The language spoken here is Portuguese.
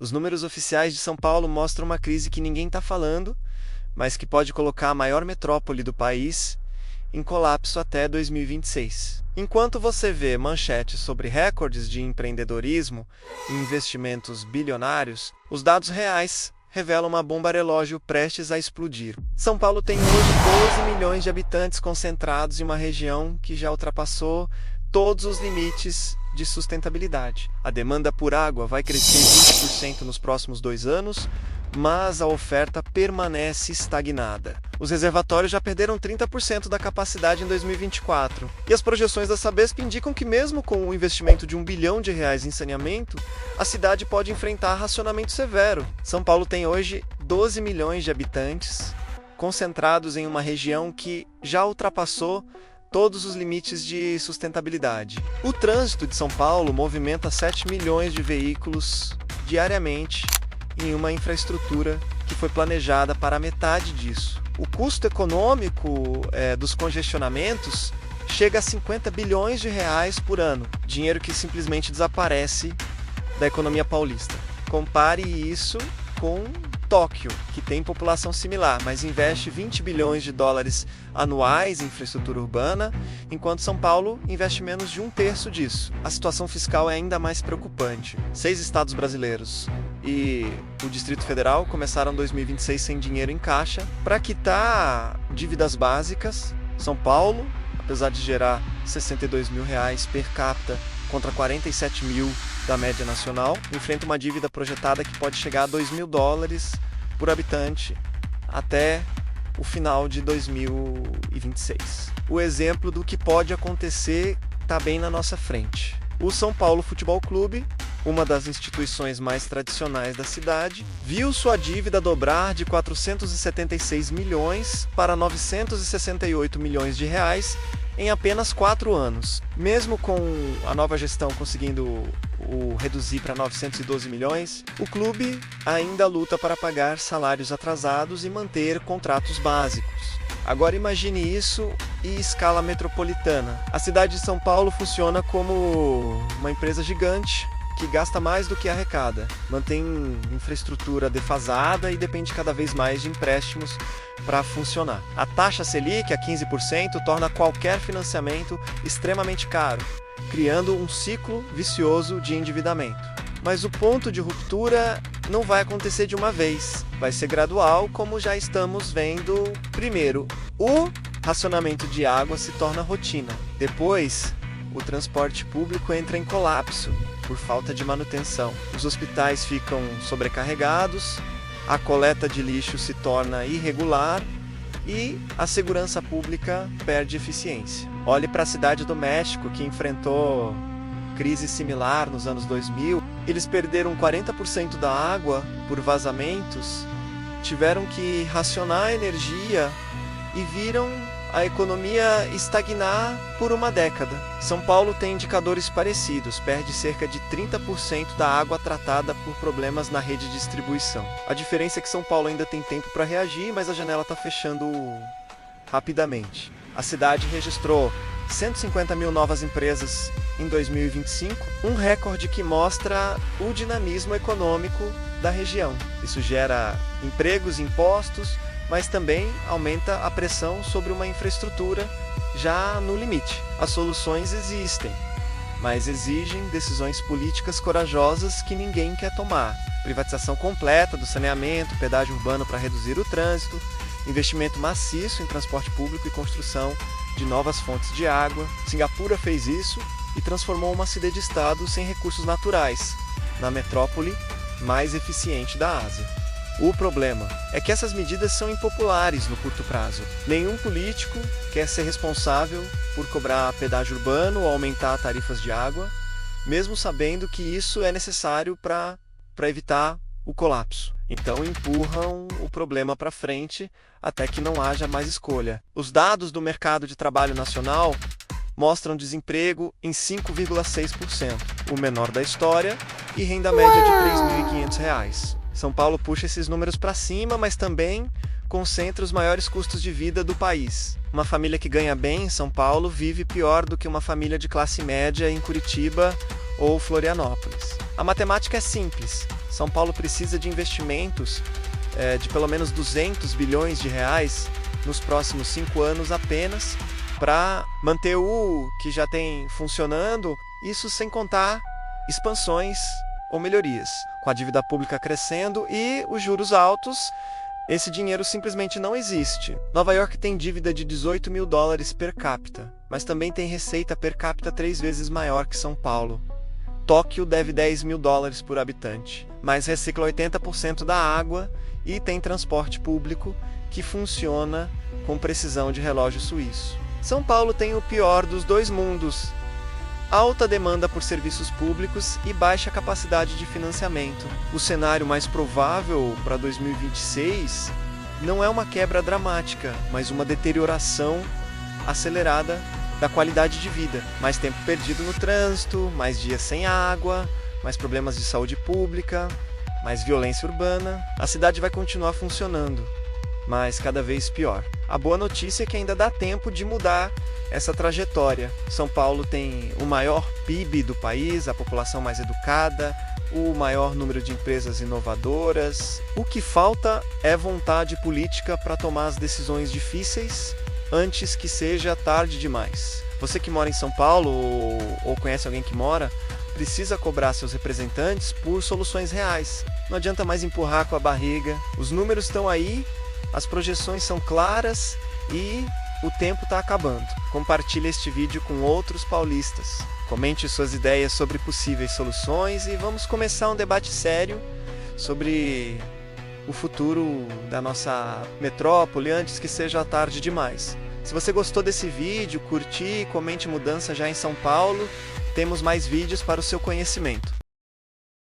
Os números oficiais de São Paulo mostram uma crise que ninguém está falando, mas que pode colocar a maior metrópole do país em colapso até 2026. Enquanto você vê manchetes sobre recordes de empreendedorismo e investimentos bilionários, os dados reais revelam uma bomba relógio prestes a explodir. São Paulo tem hoje 12 milhões de habitantes concentrados em uma região que já ultrapassou todos os limites de sustentabilidade. A demanda por água vai crescer 20% nos próximos 2 anos, mas a oferta permanece estagnada. Os reservatórios já perderam 30% da capacidade em 2024. E as projeções da Sabesp indicam que mesmo com o investimento de R$ 1 bilhão em saneamento, a cidade pode enfrentar racionamento severo. São Paulo tem hoje 12 milhões de habitantes, concentrados em uma região que já ultrapassou todos os limites de sustentabilidade. O trânsito de São Paulo movimenta 7 milhões de veículos diariamente em uma infraestrutura que foi planejada para a metade disso. O custo econômico dos congestionamentos chega a 50 bilhões de reais por ano, dinheiro que simplesmente desaparece da economia paulista. Compare isso com Tóquio, que tem população similar, mas investe 20 bilhões de dólares anuais em infraestrutura urbana, enquanto São Paulo investe menos de 1/3 disso. A situação fiscal é ainda mais preocupante. 6 estados brasileiros e o Distrito Federal começaram 2026 sem dinheiro em caixa para quitar dívidas básicas. São Paulo, apesar de gerar R$ 62 mil per capita contra 47 mil da média nacional, enfrenta uma dívida projetada que pode chegar a $2.000 por habitante até o final de 2026. O exemplo do que pode acontecer está bem na nossa frente. O São Paulo Futebol Clube, uma das instituições mais tradicionais da cidade, viu sua dívida dobrar de 476 milhões para 968 milhões de reais em apenas 4 anos. Mesmo com a nova gestão conseguindo reduzir para 912 milhões, o clube ainda luta para pagar salários atrasados e manter contratos básicos. Agora imagine isso em escala metropolitana. A cidade de São Paulo funciona como uma empresa gigante que gasta mais do que arrecada, mantém infraestrutura defasada e depende cada vez mais de empréstimos para funcionar. A taxa Selic, a 15%, torna qualquer financiamento extremamente caro, criando um ciclo vicioso de endividamento. Mas o ponto de ruptura não vai acontecer de uma vez, vai ser gradual, como já estamos vendo. Primeiro, o racionamento de água se torna rotina. Depois, o transporte público entra em colapso por falta de manutenção. Os hospitais ficam sobrecarregados, a coleta de lixo se torna irregular e a segurança pública perde eficiência. Olhe para a cidade do México, que enfrentou crise similar nos anos 2000. Eles perderam 40% da água por vazamentos, tiveram que racionar a energia e viram a economia estagnar por uma década. São Paulo tem indicadores parecidos, perde cerca de 30% da água tratada por problemas na rede de distribuição. A diferença é que São Paulo ainda tem tempo para reagir, mas a janela está fechando rapidamente. A cidade registrou 150 mil novas empresas em 2025, um recorde que mostra o dinamismo econômico da região. Isso gera empregos, impostos, mas também aumenta a pressão sobre uma infraestrutura já no limite. As soluções existem, mas exigem decisões políticas corajosas que ninguém quer tomar. Privatização completa do saneamento, pedágio urbano para reduzir o trânsito, investimento maciço em transporte público e construção de novas fontes de água. Singapura fez isso e transformou uma cidade-estado sem recursos naturais na metrópole mais eficiente da Ásia. O problema é que essas medidas são impopulares no curto prazo. Nenhum político quer ser responsável por cobrar pedágio urbano ou aumentar tarifas de água, mesmo sabendo que isso é necessário para evitar o colapso. Então empurram o problema para frente até que não haja mais escolha. Os dados do mercado de trabalho nacional mostram desemprego em 5,6%, o menor da história, e renda média de R$ 3.500. São Paulo puxa esses números para cima, mas também concentra os maiores custos de vida do país. Uma família que ganha bem em São Paulo vive pior do que uma família de classe média em Curitiba ou Florianópolis. A matemática é simples. São Paulo precisa de investimentos de pelo menos 200 bilhões de reais nos próximos 5 anos apenas para manter o que já tem funcionando, isso sem contar expansões ou melhorias. Com a dívida pública crescendo e os juros altos, esse dinheiro simplesmente não existe. Nova York tem dívida de 18 mil dólares per capita, mas também tem receita per capita 3 vezes maior que São Paulo. Tóquio deve 10 mil dólares por habitante, mas recicla 80% da água e tem transporte público que funciona com precisão de relógio suíço. São Paulo tem o pior dos dois mundos: alta demanda por serviços públicos e baixa capacidade de financiamento. O cenário mais provável para 2026 não é uma quebra dramática, mas uma deterioração acelerada da qualidade de vida. Mais tempo perdido no trânsito, mais dias sem água, mais problemas de saúde pública, mais violência urbana. A cidade vai continuar funcionando, mas cada vez pior. A boa notícia é que ainda dá tempo de mudar essa trajetória. São Paulo tem o maior PIB do país, a população mais educada, o maior número de empresas inovadoras. O que falta é vontade política para tomar as decisões difíceis antes que seja tarde demais. Você que mora em São Paulo ou conhece alguém que mora, precisa cobrar seus representantes por soluções reais. Não adianta mais empurrar com a barriga. Os números estão aí, as projeções são claras e o tempo está acabando. Compartilhe este vídeo com outros paulistas. Comente suas ideias sobre possíveis soluções e vamos começar um debate sério sobre o futuro da nossa metrópole antes que seja tarde demais. Se você gostou desse vídeo, curtir, comente mudança já em São Paulo. Temos mais vídeos para o seu conhecimento.